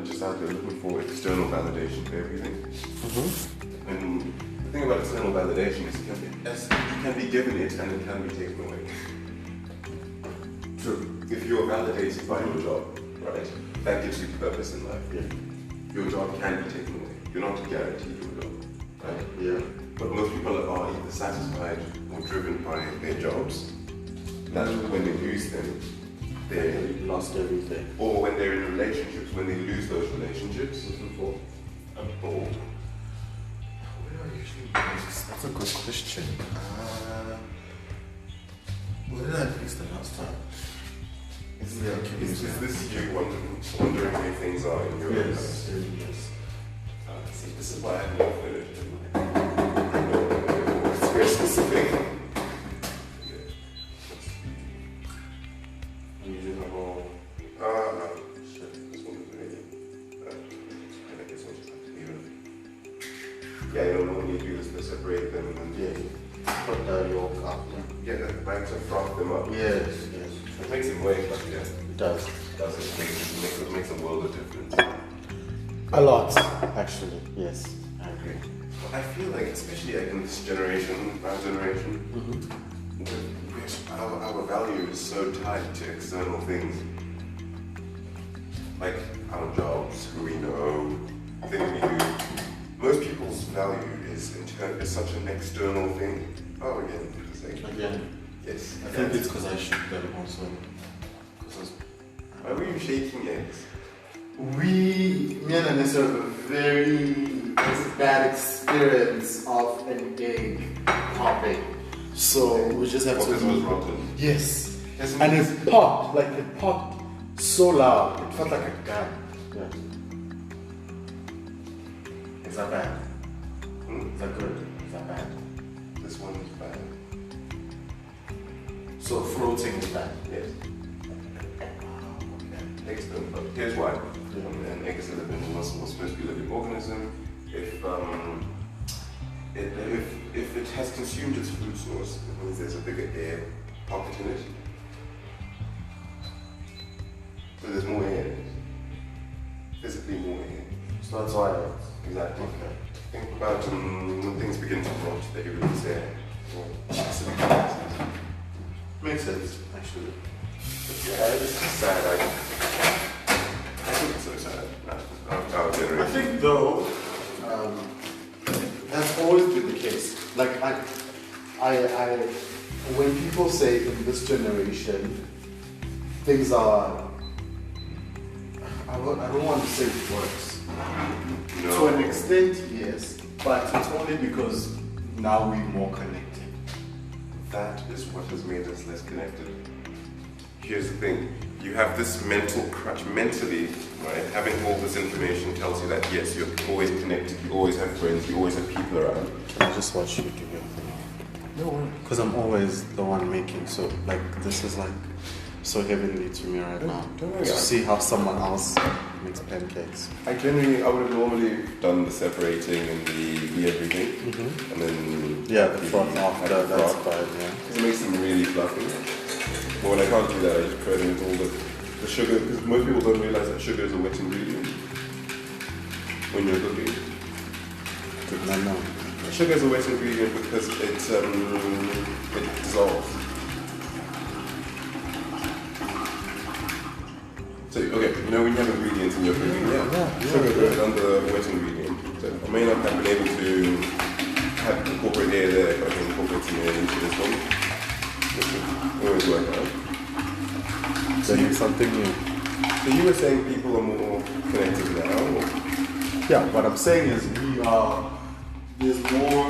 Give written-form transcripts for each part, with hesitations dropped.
are just out there looking for external validation for everything. And the thing about external validation is you can be given it and it can be taken away. So if you're validated by your job, right, that gives you purpose in life. Yeah. Your job can be taken away. You're not guaranteed your job, right? Yeah. But most people are either satisfied or driven by their jobs. That when they lose them, they lost everything. or when they're in relationships, when they lose those relationships, or That's a good question. What did I fix the last time? is this you wondering where things are in your life? Yes. See, this is why I have no furniture in my It's very specific. I'm using my whole. Shit, this one is really. I think this one just have to leave it. Yeah, you know, when you do this, they separate them and Put the yolk up. get the back to froth them up. Yes. It makes it work, but yeah, It does. it makes a world of difference. A lot, actually. Yes, I agree. I feel like, especially like in this generation, our generation, our value is so tied to external things. Like our jobs, who we know, things we do. Most people's value is such an external thing. Oh, again, just like, Again, yes. I think it's because I shook them also. Why were you shaking eggs? Me and Anissa have a very bad experience of an egg popping. So we just have Because to. it was rotten. Yes. Yes, And it popped so loud. It felt like a gun. Yeah. Is that bad? Is that good? Is that bad? This one is bad. So floating is bad. Yes. Eggs don't float. Here's why. An egg is a living, was supposed to be a living organism. If it has consumed its food source, it means there's a bigger air pocket in it. So there's more air in it. Physically more air. So that's why. Exactly. Okay. Think about when things begin to rot, they release air. Makes sense, actually. Yeah, it's just sad. I think it's so sad. Our generation. I think though, that's always been the case. Like when people say in this generation, things are, I don't want to say it works. No. To an extent, yes, but it's only because now we're more connected. That is what has made us less connected. Here's the thing, you have this mental crutch, mentally, right? Having all this information tells you that yes, you're always connected, you always have friends, you always have people around. Can I just watch you do your thing? No, because I'm always the one making, so like this is like so heavenly to me right now. Don't worry. To see how someone else makes pancakes. I would have normally done the separating and the everything, and then The front after, that's fine, yeah. because it makes them really fluffy. But when I can't do that, I just put in all the sugar, because most people don't realize that sugar is a wet ingredient when you're cooking. No. Sugar is a wet ingredient because it dissolves. So, okay, you know when you have ingredients in your cooking, sugar goes under wet ingredient. So I may not have been able to have incorporate air there, but I can incorporate some air into this one. Which would always work out. So you something new. So you were saying people are more connected now? Or? Yeah, what I'm saying is there's more,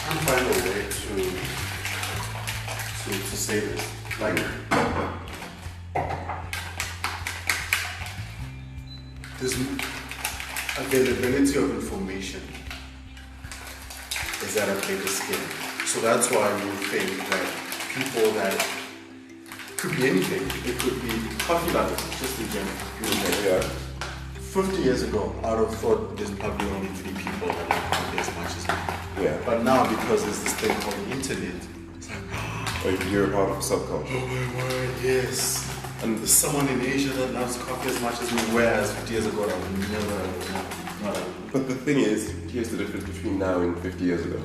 I'm trying to find a way to say this. Like, this availability of information is at a bigger scale. So that's why you think that people that could be anything. It could be coffee lovers, just in general. Yeah. 50 years ago, I would have thought there's probably only 3 people that like coffee as much as me. Yeah. But now, because there's this thing called the internet, it's like, Or you're a part of subculture. oh my word, yes. And There's someone in Asia that loves coffee as much as me, whereas 50 years ago I would never. but the thing is, here's the difference between now and 50 years ago.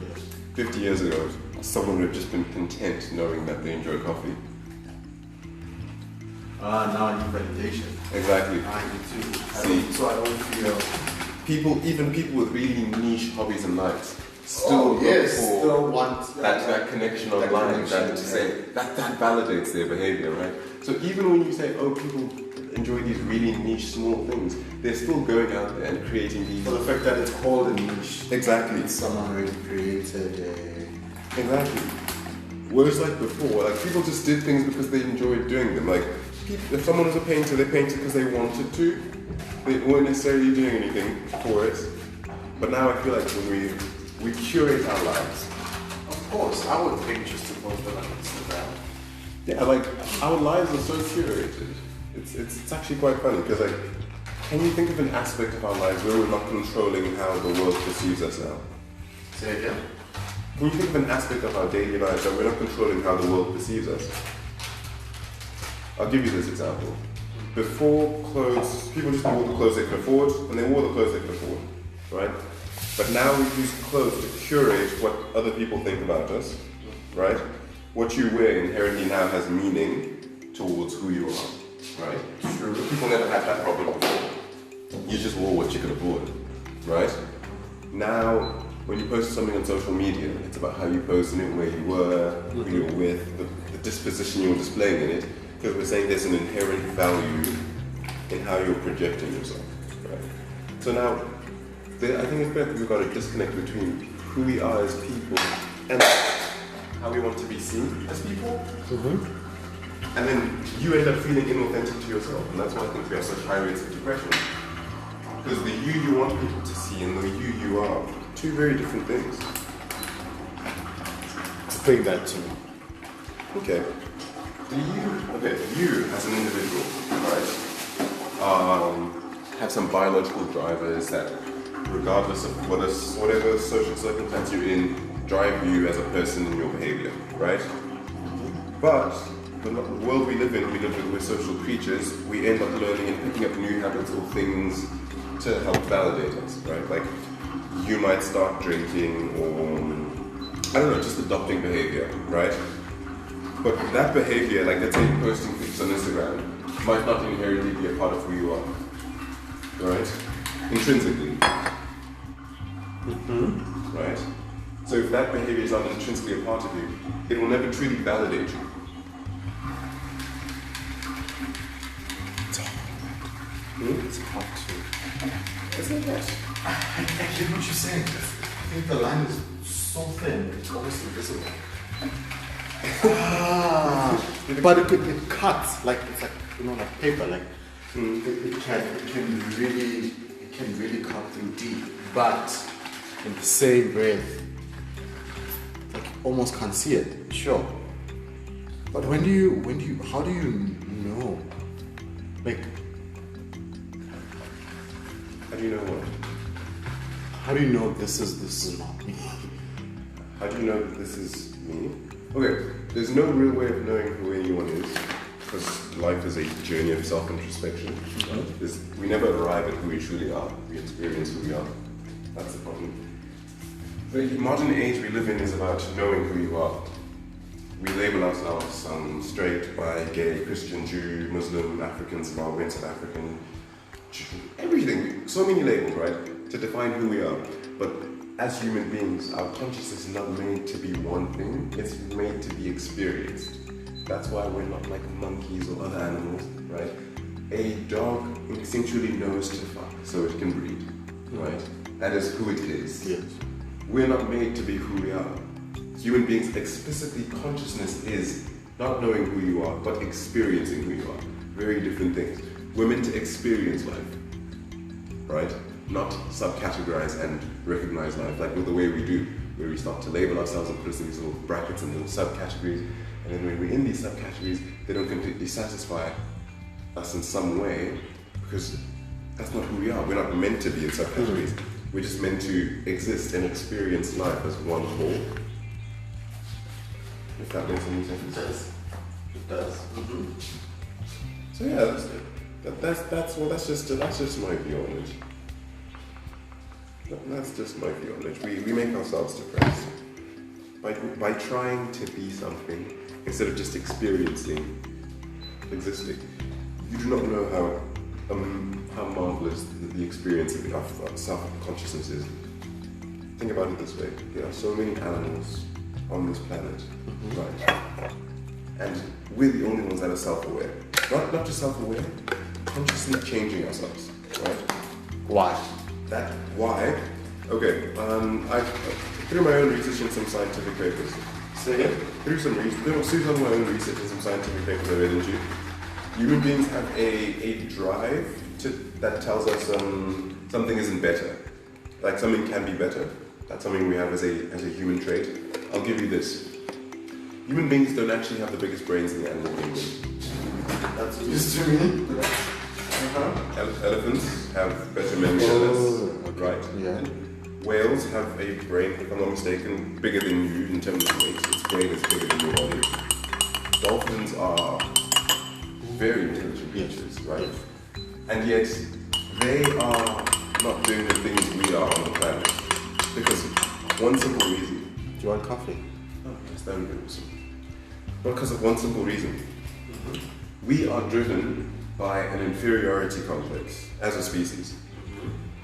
50 years ago, someone would have just been content knowing that they enjoy coffee. Now I need validation. Exactly. I need to. See. So I don't feel. Even people with really niche hobbies and likes still still want that connection online, that to say that validates their behavior, right? So even when you say, oh, people enjoy these really niche small things, they're still going out there and creating these. For the fact that it's called a niche. Exactly. Someone already created a. Exactly. Whereas like before, like people just did things because they enjoyed doing them. Like if someone was a painter, they painted because they wanted to. They weren't necessarily doing anything for it. But now I feel like when we curate our lives. Of course, I would think just to post them on Instagram. Yeah, like our lives are so curated. It's actually quite funny because like, can you think of an aspect of our lives where we're not controlling how the world perceives us now? Say again. Can you think of an aspect of our daily lives that we're not controlling how the world perceives us? I'll give you this example. Before clothes, people just wore the clothes they could afford, and they wore the clothes they could afford, right? But now we use clothes to curate what other people think about us, right? What you wear inherently now has meaning towards who you are, right? True. People never had that problem before. You just wore what you could afford, right? Now, when you post something on social media, it's about how you posted it, where you were, who you were with, the disposition you were displaying in it, because we're saying there's an inherent value in how you're projecting yourself, right? So now, I think it's better we've got a disconnect between who we are as people and how we want to be seen as people. Mm-hmm. And then you end up feeling inauthentic to yourself, and that's why I think we have such high rates of depression. Because the you want people to see and the you are two very different things. Explain that to me. Okay. You as an individual, right, have some biological drivers that, regardless of whatever social circumstance you're in, drive you as a person in your behavior, right? But the world we live in, we're social creatures, we end up learning and picking up new habits or things to help validate us, right? Like, you might start drinking or, I don't know, just adopting behavior, right? But that behavior, like let's say posting pics on Instagram, might not inherently be a part of who you are, right? Intrinsically. Mm-hmm. Right? So if that behavior is not intrinsically a part of you, it will never truly validate you. It's hard to. Isn't it? I get what you're saying. I think the line is so thin, it's almost invisible. But it cuts like it's like like paper. Like it can really cut through deep. But in the same breath, like you almost can't see it. Sure. But how do you know? Like, how do you know what? How do you know this is not me? How do you know that this is me? Okay, there's no real way of knowing who anyone is, because life is a journey of self-introspection. Right? We never arrive at who we truly are. We experience who we are. That's the problem. The modern age we live in is about knowing who you are. We label ourselves straight, bi, gay, Christian, Jew, Muslim, African, Zimbabwean, South African, everything. So many labels, right? To define who we are. But as human beings, our consciousness is not made to be one thing, it's made to be experienced. That's why we're not like monkeys or other animals, right? A dog instinctually knows to fuck so it can breed, right? That is who it is. Yes. We're not made to be who we are. Human beings, explicitly, consciousness is not knowing who you are, but experiencing who you are. Very different things. We're meant to experience life, right? Not subcategorize and recognize life, like with the way we do, where we start to label ourselves and put us in these little brackets and little subcategories, and then when we're in these subcategories, they don't completely satisfy us in some way, because that's not who we are. We're not meant to be in subcategories. We're just meant to exist and experience life as one whole. If that makes any sense. It does. Mm-hmm. So yeah, that's just my view on it. That's just my view on it. We make ourselves depressed by trying to be something instead of just experiencing, existing. You do not know how marvelous the experience of self-consciousness is. Think about it this way: there are so many animals on this planet, right? And we're the only ones that are self-aware. Not just self-aware, consciously changing ourselves, right? Why? Why? Okay, through my own research in some scientific papers. So yeah, through some my own research in some scientific papers I read into, human beings have a drive that tells us something isn't better. Like something can be better. That's something we have as a human trait. I'll give you this. Human beings don't actually have the biggest brains in the animal kingdom. That's just to me. Elephants have better memory than us, right? Yeah. And whales have a brain, if I'm not mistaken, bigger than you in terms of weight. Its brain is bigger than your body. Dolphins are very intelligent creatures, right? And yet, they are not doing the things we are on the planet. Because one simple reason. Do you want coffee? Oh, yes, that would be awesome. Because of one simple reason. We are driven by an inferiority complex as a species.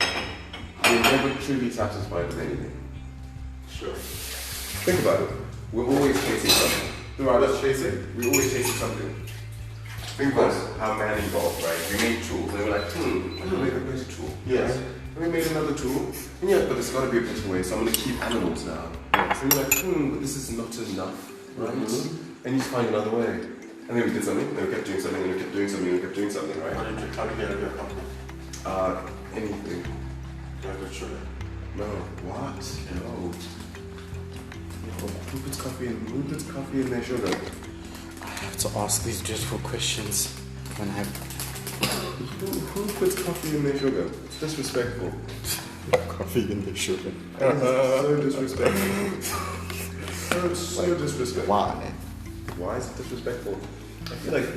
We're never truly satisfied with anything. Sure. Think about it. We're always chasing something. Throughout us chasing? We're always chasing something. Think about how man evolved, right? We made tools and we're like, I'm gonna make a better tool. Yes. Right? And we made another tool. And yeah, but there's gotta be a better way, so I'm gonna keep animals now. And we're like, but this is not enough, right? And you find another way. And then we did something, and then we kept doing something, and we kept doing something, and we kept doing something, right? How do you get out of your company? Anything. Do I go sugar? No. What? No. Who puts coffee in their sugar? I have to ask these dreadful questions when I have Who puts coffee in their sugar? It's disrespectful. coffee in the sugar. So disrespectful. So disrespectful. Why? Why is it disrespectful? I feel like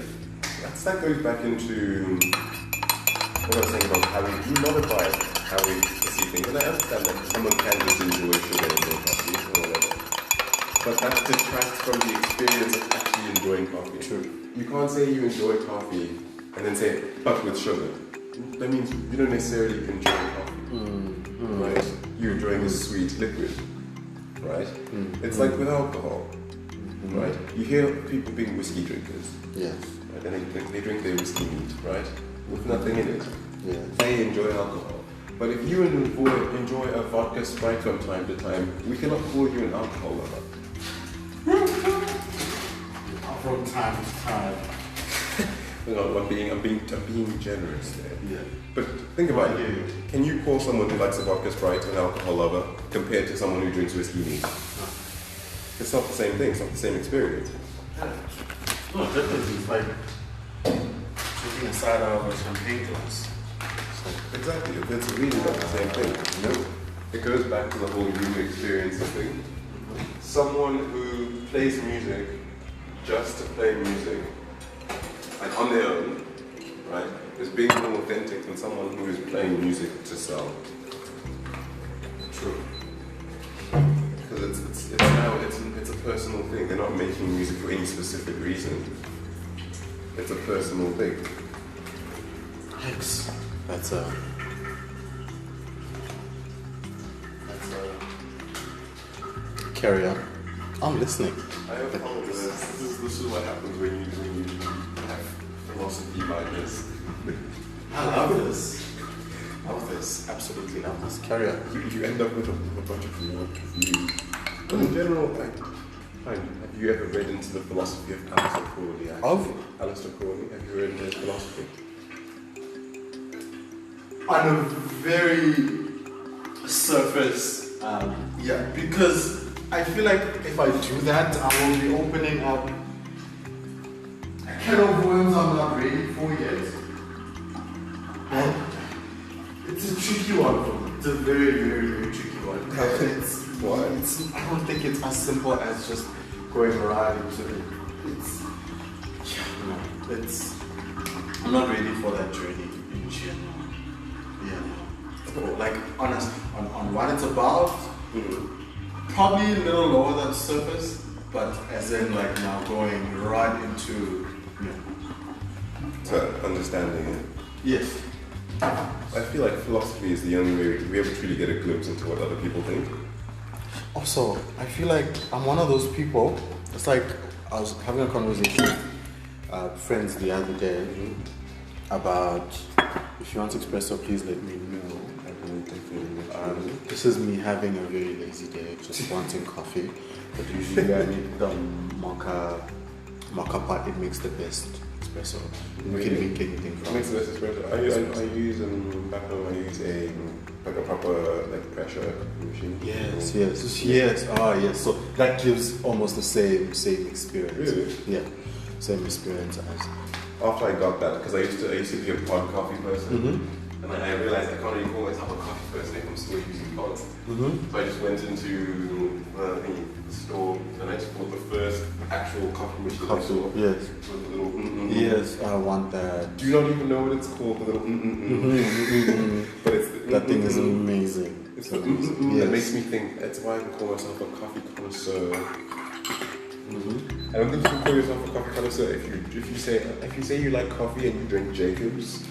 that goes back into what I was saying about how we modify how we see things. And I understand that someone can just enjoy sugar in their coffee or whatever. But that detracts from the experience of actually enjoying coffee. True. You can't say you enjoy coffee and then say, but with sugar. That means you don't necessarily enjoy coffee. Right? You're enjoying a sweet liquid. Right? It's like with alcohol. Right? You hear people being whiskey drinkers. Yes. Right? And they drink their whiskey neat, right? With nothing in it. Yeah. They enjoy alcohol. But if you enjoy a vodka Sprite from time to time, we cannot call you an alcohol lover. From time to time. No, I'm being generous there. Yeah. But think about Yeah. it. Can you call someone who likes a vodka Sprite an alcohol lover compared to someone who drinks whiskey neat? It's not the same thing. It's not the same experience. No, definitely. It's like drinking a cider out of a champagne glass. Exactly. It's really not the same thing. No. It goes back to the whole human experience thing. Someone who plays music just to play music, like on their own, right, is being more authentic than someone who is playing music to sell. True. Because it's a personal thing. They're not making music for any specific reason. It's a personal thing. Thanks. That's carry on. I'm listening. I apologize. This is what happens when you have philosophy like this. I love this. Love this. Absolutely love this. Carry on. You end up with a bunch of warped views. But in general, have you ever read into the philosophy of Aleister Crowley? Aleister Crowley? Have you read into his philosophy? On a very surface, yeah, because I feel like if I do that, I will be opening up a can of worms I'm not ready for yet. And it's a tricky one for me. It's a very, very, very tricky one. Why? I don't think it's as simple as just going right into it. It's I'm not ready for that journey in general. Yeah. So, like honest on what it's about, probably a little lower than surface, but as in like now going right into So understanding it. Yes. I feel like philosophy is the only way we ever truly get a glimpse into what other people think. Also, I feel like I'm one of those people. It's like I was having a conversation with friends the other day about if you want espresso, please let me know. I will definitely let you know. This is me having a very lazy day, just wanting coffee. But usually I make the mocha part. It makes the best espresso. You can make anything It from makes the best espresso. I use back home. I use a proper like pressure machine. Yes. Oh, yes. So that gives almost the same experience. Really? Yeah, same experience as. After I got that, because I used to be a pod coffee person, and then I realized I can't really call myself a coffee person if I'm still using pods. So I just went into the store and I just bought the first actual coffee machine I saw. Yes. With the little Yes, I want that. Do you not even know what it's called? The little But it's That thing is amazing. It's the that makes me think. That's why I can call myself a coffee connoisseur. I don't think you can call yourself a coffee connoisseur if you say you like coffee and you drink Jacobs.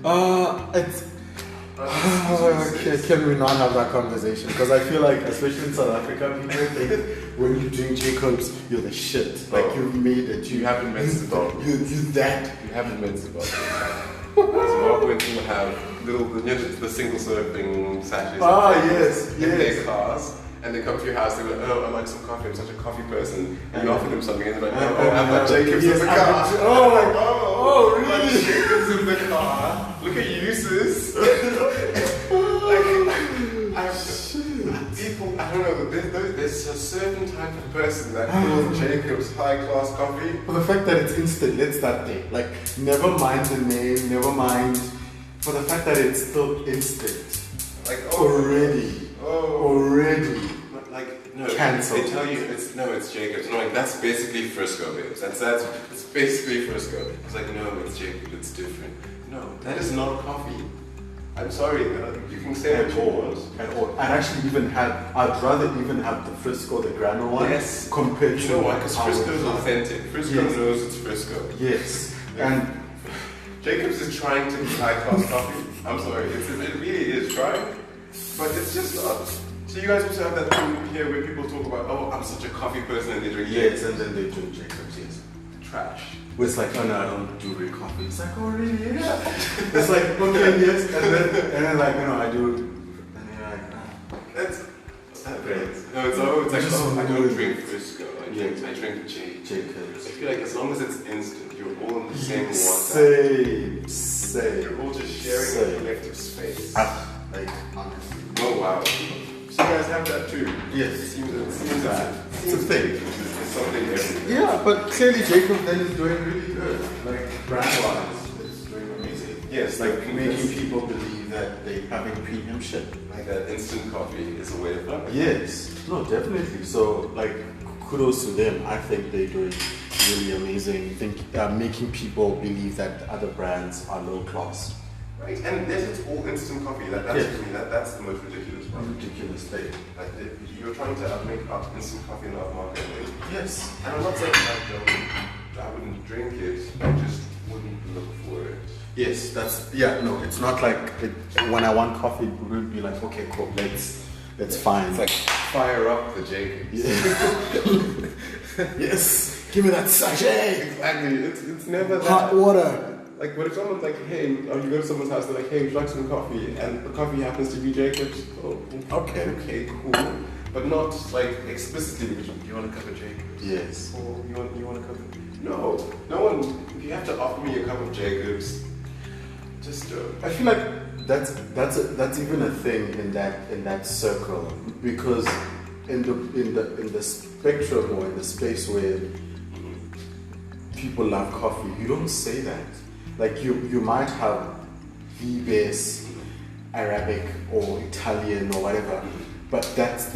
It's. Can we not have that conversation? Because I feel like, especially in South Africa, people think when you drink Jacobs, you're the shit. Like you've made it. You haven't met Zimbabwe. You that. You haven't met Zimbabwe. Zimbabweans will have the single serving sachets. Yes. In their cars. And they come to your house, they're like, oh, I like some coffee, I'm such a coffee person. And you offer them something, and they're like, oh, I've got Jacobs in the car. Really? Jacobs in the car. Look at you, sis. People, I don't know, there's a certain type of person that calls Jacobs high-class coffee. For the fact that it's instant, let's start there. Like, never mind the name, never mind. For the fact that it's still instant. Like, already. But like, no, cancelled. They tell you it's Jacobs. No, like that's basically Frisco, babes. It's basically Frisco. It's like, no, it's Jacobs. It's different. No, that is not coffee. I'm sorry. You can say what you want. I'd actually I'd rather even have the Frisco, the grano one. Yes. Compared to. You know why? Because Frisco is authentic. Frisco knows it's Frisco. Yes. And Jacobs is trying to be high class coffee. I'm sorry. It really is trying. But it's just not. So you guys also have that thing here where people talk about, oh, I'm such a coffee person, and they drink Jacobs. And then they drink Jacobs, yes. Trash. Where it's like, oh no, I don't do real coffee. It's like, oh really? Yeah. It's like, okay, yes. And then like, I do. And you're like, That's not great. No, it's like, oh, I don't drink Frisco. I drink Jacobs. I feel like as long as it's instant, you're all in the same water. Same. You're all just sharing a collective space. Like, honestly. Oh wow. So you guys have that too? Yes. It seems it's a thing. It's something everywhere. Yeah, but clearly Jacob then is doing really good. Like brand-wise, it's doing amazing. Yes, like making people believe that they're having premium shit. Like that instant coffee is a way of life. Yes. No, definitely. So like kudos to them. I think they're doing really amazing. Making people believe that other brands are low class. Right, and this is all instant coffee. That's the most ridiculous part. Ridiculous thing. Like you're trying to make up instant coffee in the market. Yes. And I'm not saying I wouldn't drink it. I just wouldn't look for it. Yes, no. It's not like when I want coffee, it would be like, okay, cool. Let's find. It's like fire up the Jacobs. Yeah. Yes. Give me that sachet. Exactly. It's never that. Hot water. Like, what if someone's like, hey, or you go to someone's house, they're like, hey, would you like some coffee? And the coffee happens to be Jacobs. Oh, okay, cool. But not like explicitly, you want a cup of Jacobs? Yes. Or you want a cup of... No one, if you have to offer me a cup of Jacobs, just I feel like that's even a thing in that circle, because in the spectrum or in the space where people love coffee, you don't say that. Like you might have the best Arabic or Italian or whatever, but that's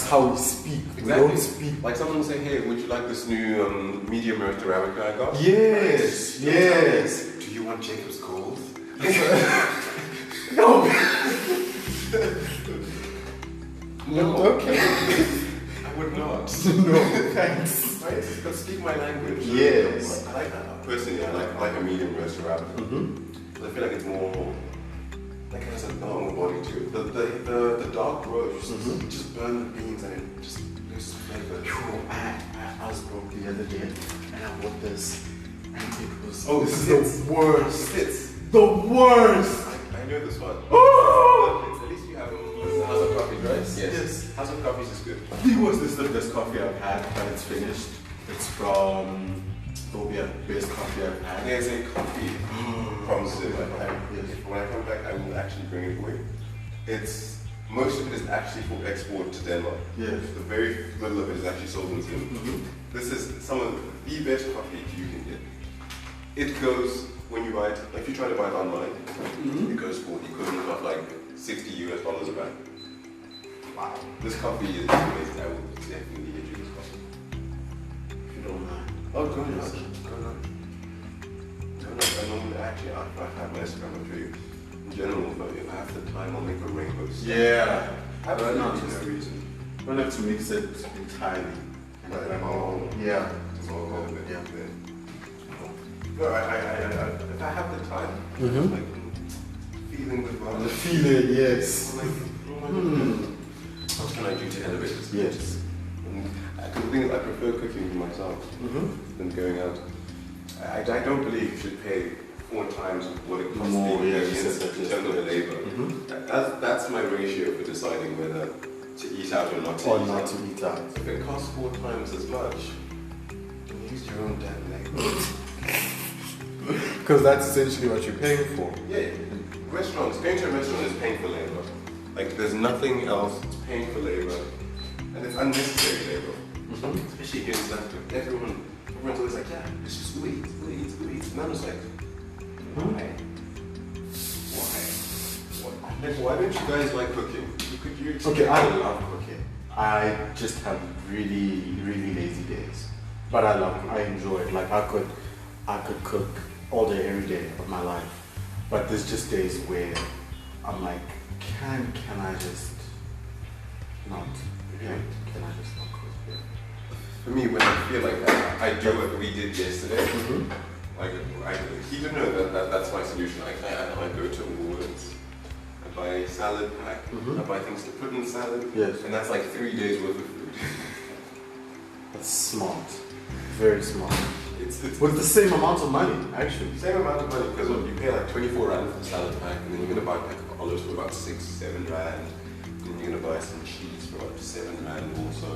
how we speak. Exactly. We don't speak like someone will say, hey, would you like this new medium roast Arabica I got? Yes. Do you want Jacob's Gold? No. No. Okay. I would not. No, thanks. Right? But speak my language. Yes. I like that. Personally, I like a medium roast wrap. I feel like it's more, like it has a long body to it. The dark roast, just burn the beans and it just loses flavor. I was broke the other day and I bought this and it was this this is is the worst. Sits. The worst. I know this one. Oh! At least you have House of Coffees, right? Yes. House of Coffees is good. The worst. This is the best coffee I've had, but it's finished. It's from Ethiopia. Best coffee I've had. There's a coffee from Sim. Yes. When I come back, I will actually bring it for you. Most of it is actually for export to Denmark. Yes. The very little of it is actually sold in Sim. This is some of the best coffee you can get. It goes, when you buy it, like if you try to buy it online, it goes for the equivalent of like $60 US a bag. Wow. This coffee is amazing. I will definitely get you this coffee. If you don't mind. Oh, go ahead. Go ahead. I normally, actually, I've had my Instagram, I'll show you. In general, but if I have the time, I'll make a rainbow stuff. Yeah. Absolutely no no reason. Don't have to mix it entirely. Like, Yeah. Yeah. No, if I have the time, like feeling the vibe. The feeling, yes. I'm like, what can I do to elevate this? Yes. Because the thing is, I prefer cooking for myself than going out. I don't believe you should pay 4 times what it costs More, the yes, ingredients in terms of the labor. That's my ratio for deciding whether to eat out or not to eat out. eat out. If it costs 4 times as much, then use your own damn labor. Because that's essentially what you're paying for. Yeah, restaurants, going to a restaurant is paying for labor. Like there's nothing else, it's paying for labor. And it's unnecessary labor. Especially here in South Africa. Everyone's always like, yeah, it's just wait. And I'm just like, why? Why don't you guys like cooking? Okay, I love cooking. I just have really, really lazy days. But I enjoy it. Like I could cook all day, every day of my life. But there's just days where I'm like, can I just not? Yeah, can I just not cook? Yeah. For me, when I feel like that, I do what we did yesterday. Like, he didn't know that's my solution. I go to Woolworths, I buy a salad pack, I buy things to put in the salad, Yes. and that's like 3 days worth of food. That's smart. Very smart. It's With the same amount of money, actually. same amount of money because you pay like 24 rand for the salad pack, and then you're gonna buy a pack of olives for about 6-7 rand. Then you're gonna buy some cheese for about 7 rand also.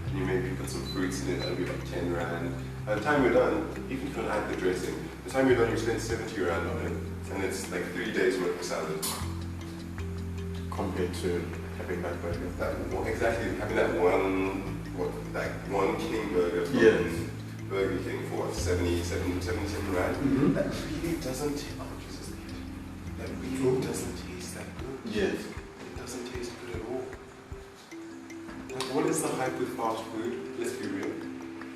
And you maybe put some fruits in it, that'll be like 10 rand. By the time you're done, even if you don't add the dressing, by the time you're done, you spend 70 rand on it, and it's like 3 days worth of salad. Compared to having that burger. Exactly, having that one king burger from Burger King for 77 rand. That really doesn't taste. Oh, Jesus! That really doesn't taste that good. Yes. It doesn't taste good at all. Like, what is the hype with fast food? Let's be real.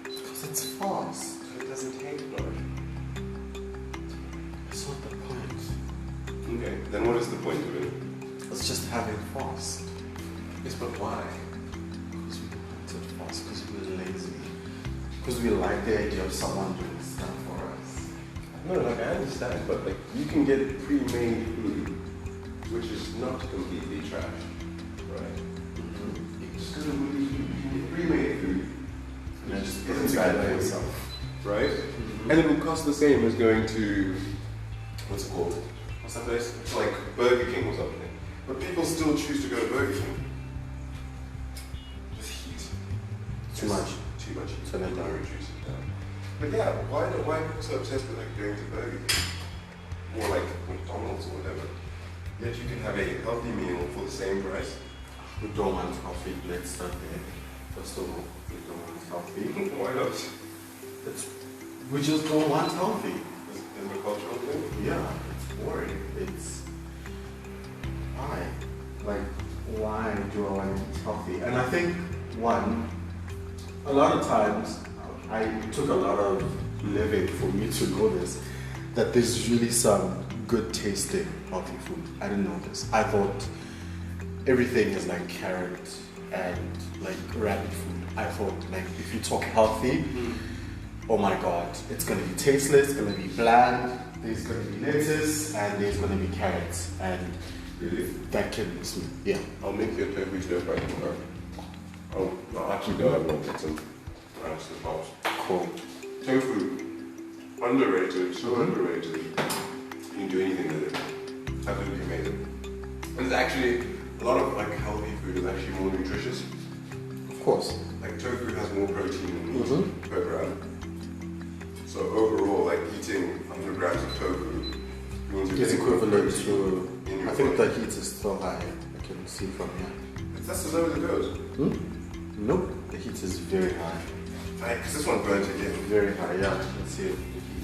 Because it's fast. It doesn't taste good. That's not the point. Okay, then what is the point of it? It's just having fast. Yes, but why? Because we want it fast, because we're lazy. Because we like the idea of someone doing stuff for us. No, like I understand, but like you can get pre-made food, which is not completely trash, right? You just go to Woolies, you can get pre-made food, And then just put isn't it bad by for you. yourself. Right? And it will cost the same as going to, what's it called? What's that place? It's like Burger King or something. But people still choose to go to Burger King. With heat. Too much. Too much heat. So then Don't reduce it down. But yeah, why are people so obsessed with like going to Burger King? Or like McDonald's or whatever. Yet you can have a healthy meal for the same price. We don't want healthy. Let's start there. First of all, we don't want healthy. Why not? We just don't want healthy. Is it a cultural thing? Yeah, it's boring. It's why? Like, why do I want to eat healthy? And I think a lot of times, it took a lot of living for me to know this. that there's really some good tasting healthy food. I didn't know this. I thought everything is like carrot and like rabbit food. I thought like if you talk healthy, oh my god, it's gonna be tasteless, it's gonna be bland, there's gonna be lettuce and there's gonna be carrots and Really? that can be sweet. Yeah. I'll make you a tofu stir fry tomorrow. I'll actually go and get some rice and house. Cool. Tofu, underrated, so underrated. You can do anything with it. Absolutely amazing. And it's actually, a lot of like healthy food is actually more nutritious. Of course. Like tofu has more protein than meat per gram. So overall, like eating 100 grams of tofu means you're It's getting more equivalent protein to, in your I think body. the heat is still high. I can see from here. That's as low as it goes. Nope, the heat is very high. Because this one burnt again. Very high, yeah. Let's see it.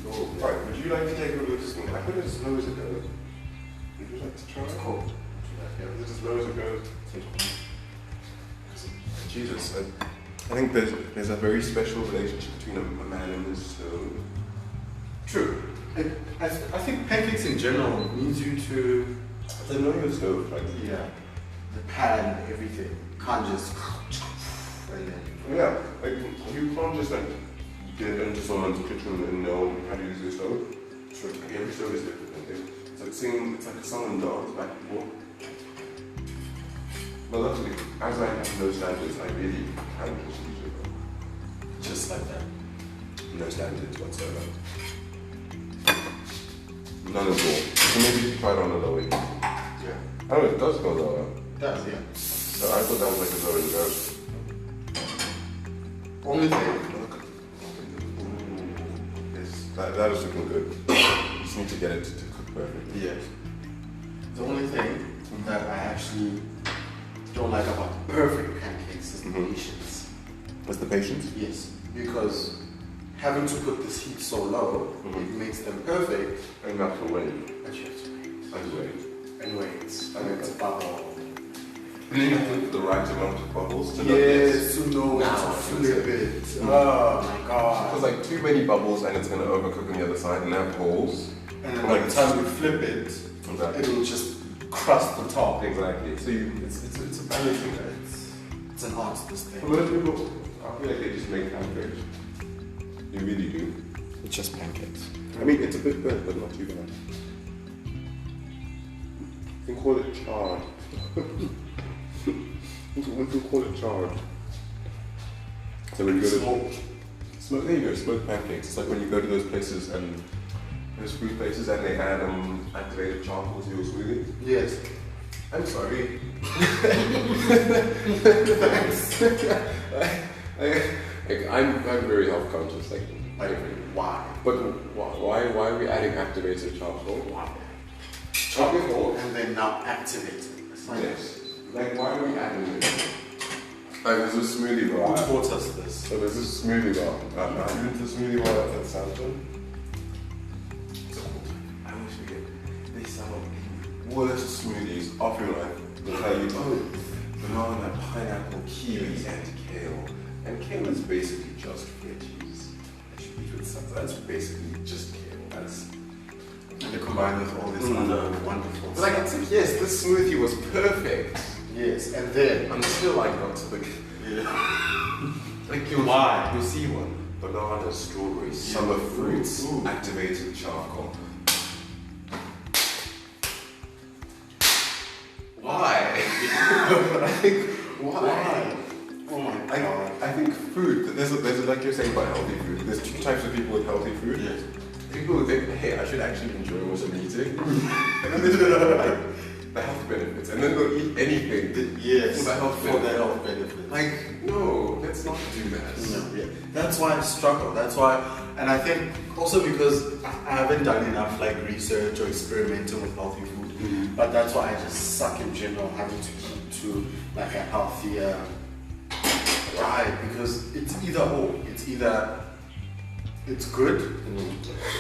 Oh, right, would you like to take a look at this one? I put it as low as it goes. Would you like to try it? Cool. Yeah, is it as low as it goes? Jesus, I think there's a very special relationship between a man and his stove. True. I think pancakes in general needs you to, They know your stove, like, yeah, the pan, everything. Can't just and then. yeah, like you can't just like get into someone's kitchen and know how to use their stove. Sure. Like, every stove is different. I think. It's like singing, it's like a song and dance back and forth. But luckily, as I have no standards, I really can just use it. Just like that. No standards whatsoever. None at all. So maybe you try it on a lower heat. Yeah. I don't know, it does go lower. It does, yeah. So I thought that was like as low as it goes. Only thing. Look at yes, that is looking good. You just need to get it to cook perfectly. Yes. The only thing that I actually don't like about perfect pancakes is the patience. What's the patience? Yes. Because having to put this heat so low, it makes them perfect. And not to wait. But you have to wait. And wait. And wait. And it's bubble. And then you have to put the right amount of bubbles to Yes, to know Now how to flip it. Mm. Oh my god. Because like too many bubbles and it's going to overcook on the other side and have holes. And then by the time you flip it, Exactly. it'll just crust the top. Exactly. So it's a balancing act. It's an art, this For thing. most people, I feel like they just make pancakes. They really do. It's just pancakes. I mean, it's a bit burnt, but not too bad. You can call it charred. We can call it charred. So when you go to smoke, there you go, smoked pancakes. It's like when you go to those places and those food places and they add activated charcoal to your smoothie. Yes. I'm sorry. I'm very health conscious, like Why? but why are we adding activated charcoal? Why? Charcoal? And then now activate it. It's like, Yes. Like why are we adding it? There's a smoothie bar. who taught us this? So there's this smoothie bar. I've been to the smoothie bar at Southampton. It's cool. I always forget. They sell the worst smoothies of your life. They'll tell you, oh, banana, pineapple, kiwi, and kale. And kale is basically just veggies that you eat with salsa. That's basically just kale. That's And they combine with all this other wonderful like stuff. yes, this smoothie was perfect Yes, and then until I got to the like you'll see one banana, strawberry, summer fruits, activated charcoal. Why? Why? Oh my god. I think food. There's like you're saying about healthy food. There's two types of people with healthy food. Yes. People who think, hey, I should actually enjoy what I'm eating, and then they do like the health benefits, and then they'll eat anything. Yes. For the health For the benefits. health benefits. Like, no, let's not do that. No, yeah. That's why I struggle. That's why, and I think also because I haven't done enough like research or experimenting with healthy food. But that's why I just suck in general, having to keep to like a healthier diet because it's either or. It's either it's good,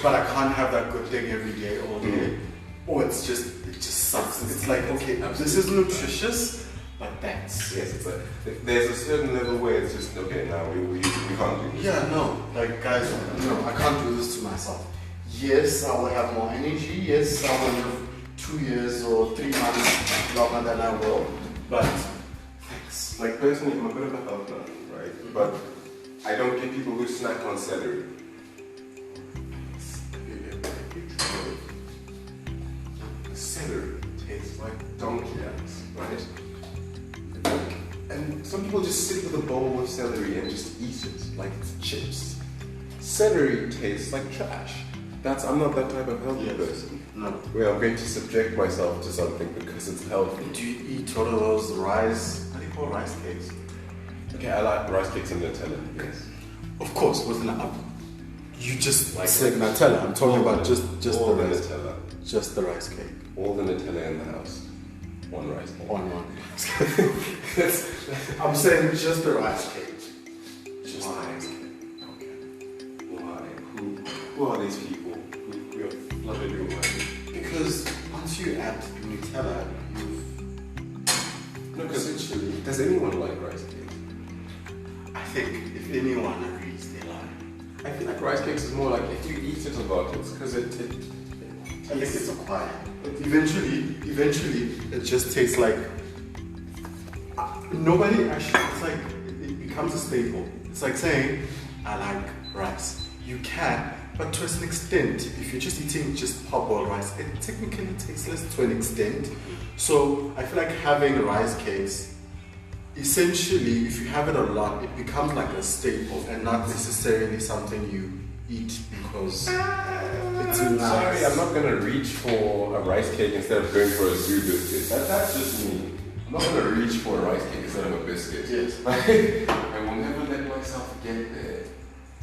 but I can't have that good thing every day all day, or it just sucks. It's like okay, this is nutritious. But that's Yes, it's like there's a certain level where it's just okay. Now we can't do this. yeah, no, like guys, no, I can't do this to myself. yes, I will have more energy. Yes, I will live 2 years or 3 months longer than I will. But thanks. Like personally, I'm a bit of a health nut, right? But I don't get people who snack on celery. Celery tastes like donkey ass, right? And some people just sit with a bowl of celery and just eat it like it's chips. Celery tastes like trash. I'm not that type of healthy person. No. Where I'm going to subject myself to something because it's healthy. Do you eat all of those rice? What do you call rice cakes? Okay, I like rice cakes and Nutella, yes. Of course, wasn't that? You just Like said Nutella. I'm talking about just all the the rice. Nutella. Just the rice cake. All the Nutella in the house. One rice cake. On one. I'm saying just the rice cake. Just the rice cake. Okay. Why? Who are these people who are flooded your mind? Because once you add Nutella, No, because essentially, does anyone like rice cakes? I think if anyone agrees, they lie. I feel like rice cakes is more like if you eat it a lot, it's because it I think it's acquired. Eventually, it just tastes like nobody actually. It's like it becomes a staple. It's like saying, "I like rice." You can, but to an extent, if you're just eating just hot-boiled rice, it technically tasteless to an extent. So I feel like having rice cakes, essentially, if you have it a lot, it becomes like a staple and not necessarily something you eat because it's nice. Sorry, I'm not gonna reach for a rice cake instead of going for a zoo biscuit. That's just me. I'm not gonna reach for a rice cake instead of a biscuit. Yes. I will never let myself get there.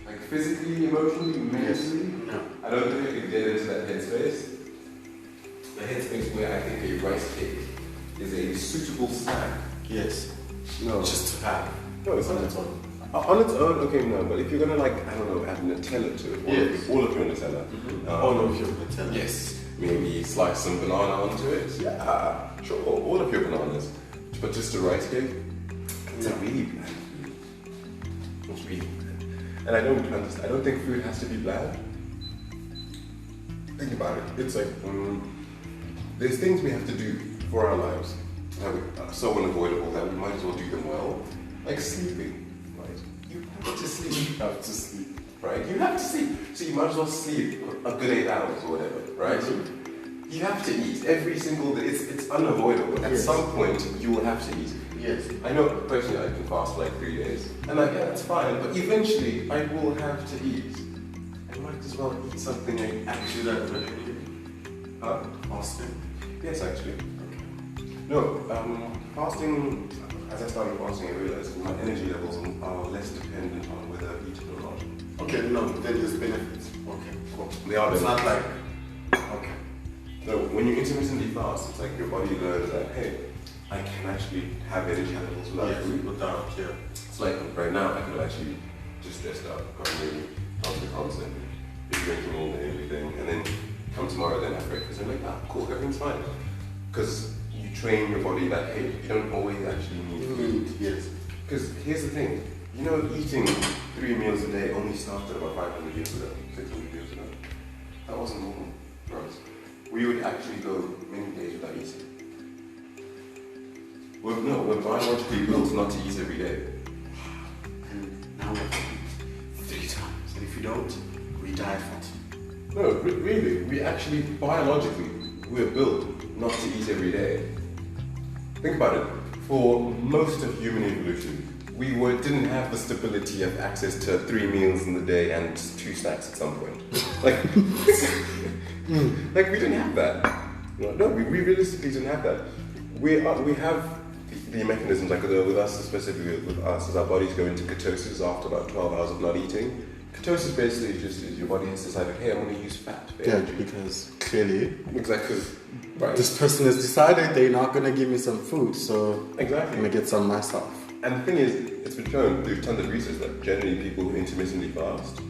Like physically, emotionally, mentally. No. I don't think I could get into that headspace. The headspace where I think a rice cake is a suitable snack. Yes. No. Just to have. No, it's on its own. On its own, okay, no, but if you're gonna like, I don't know, add Nutella to it, Yes. all of your Nutella. All of your Nutella. Yes, maybe slice some banana onto it. Yeah, sure, all of your bananas. But just a rice cake, it's a really bland food. It's really bland. And I don't think food has to be bland. Think about it. It's like, there's things we have to do for our lives that are so unavoidable that we might as well do them well. Like sleeping. You have to sleep. You have to sleep. Right? You have to sleep. So you might as well sleep a good 8 hours or whatever, right? You have to eat every single day. It's unavoidable. At some point, you will have to eat. Yes. I know personally I can fast for like 3 days. And like, yeah, that's fine. But eventually, I will have to eat. I might as well eat something like Actually, that really. Fasting. Yes, actually. Okay. No, fasting, as I started fasting, I realized my energy levels are less dependent on whether I've eaten or not. Okay, no, then there's benefits. Okay, cool. They are It's not benefits. like, okay. No, when you intermittently fast, it's like your body learns that, hey, I can actually have energy levels without food. Without, yeah. It's like right now, I could actually just dressed up, go maybe come to the concert, be drinking all day, everything, and then come tomorrow, then have breakfast, and like, cool, everything's fine. Because you train your body that, hey, you don't always actually need food. Yes. Because here's the thing, you know, eating 3 meals a day only started about 500 years ago, 600 years ago. That wasn't normal for us. We would actually go many days without eating. We're biologically built not to eat every day. And now we have to eat 3 times. And if you don't, we die fatty. No, really, we actually, biologically, we're built not to eat every day. Think about it. For most of human evolution, we didn't have the stability of access to 3 meals in the day and 2 snacks at some point. Like, like we didn't have that. No, we realistically didn't have that. We have the mechanisms, like with us, specifically with us, as our bodies go into ketosis after about 12 hours of not eating. Ketosis basically just is your body has decided, hey, I'm going to use fat for energy. Because clearly, Exactly. Right. this person has decided they're not going to give me some food, so Exactly. I'm going to get some myself. And the thing is, it's been shown through tons of research that generally people who intermittently fast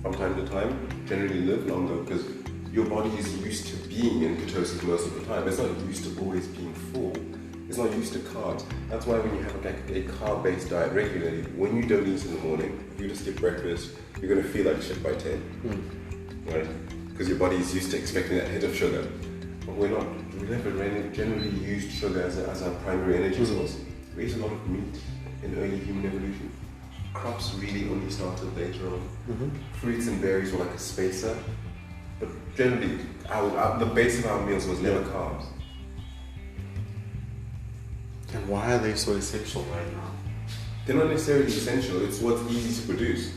from time to time generally live longer because your body is used to being in ketosis most of the time. It's not used to always being full. It's not used to carbs. That's why when you have like a carb-based diet regularly, when you don't eat in the morning, if you just skip breakfast, you're going to feel like shit by 10. Right? because your body is used to expecting that hit of sugar. But we're not. We never generally used sugar as our primary energy source. We ate a lot of meat in early human evolution. Crops really only started later on. Fruits and berries were like a spacer. But generally, the base of our meals was never carbs. And why are they so essential right now? They're not necessarily essential, it's what's easy to produce.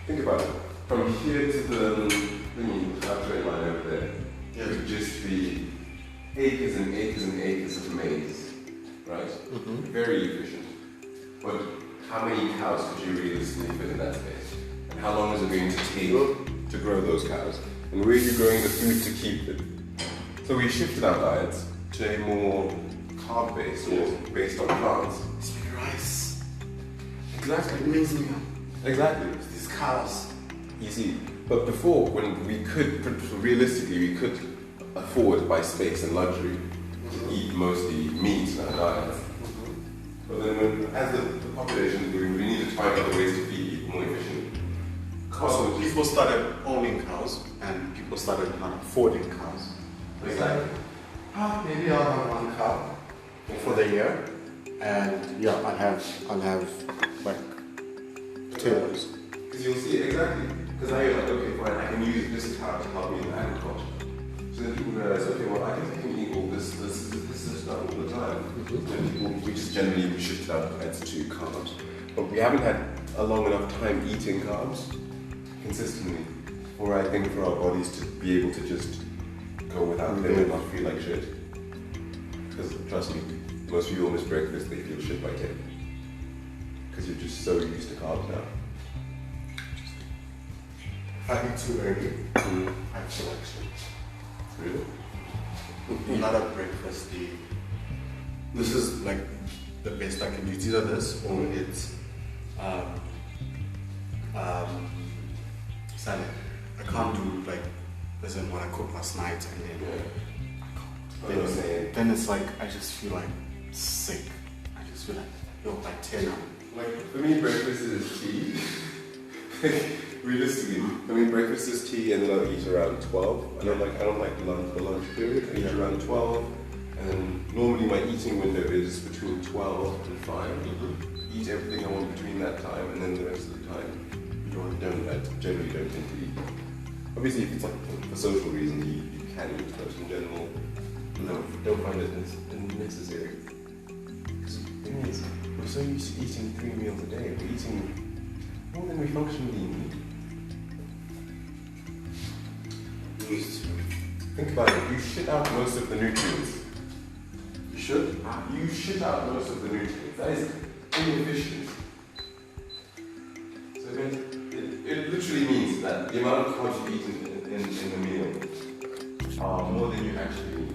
Think about it. From here to the straight line over there, would just be acres and acres and acres of maize, right? Very efficient. But how many cows could you realistically fit in that space? And how long is it going to take to grow those cows? And where are you growing the food to keep them? So we shifted our diets to a more carb-based or based on plants. Speak rice. Exactly. Maize meal. Exactly. These cows. Easy. But before, when we could, realistically, we could afford by space and luxury to eat mostly meat in our diets. But then as the population grew, we needed to find other ways to feed people more efficiently. So people started owning cows and people started not affording cows. Exactly. Maybe I'll have one cow for the year, and yeah, I'll have like potatoes. Because you'll see exactly. Because now you're like, okay, fine, I can use this cow to help me in agriculture. So then people realize, okay, well, I can eat all this stuff all the time. Then people, we just generally shifted our diets to carbs. But we haven't had a long enough time eating carbs consistently, or I think for our bodies to be able to just go without them and not feel like shit. Because trust me, most people miss breakfast, they feel shit by 10. Because you're just so used to carbs now. If I eat too early, I feel like shit. Really? Not at breakfast. This is like the best I can do. It's either this or it's salad. I can't do like as in when I cook last night and then then it's like I just feel like sick. I just feel like like 10 now. Like for me, breakfast is tea. Realistically, for me, breakfast is tea, and then I'll eat around 12. I don't like the lunch period. I eat around 12, and then normally my eating window is between 12 and 5. Eat everything I want between that time, and then the rest of the time, I generally don't tend to eat. Obviously, if it's like for social reasons, you can eat, but in general, don't find it necessary. Because the thing is, we're so used to eating 3 meals a day. We're eating more than we functionally need. Think about it. You shit out most of the nutrients. You should? You shit out most of the nutrients. That is inefficient. So it literally means that the amount of carbs you eat in the meal are more than you actually need.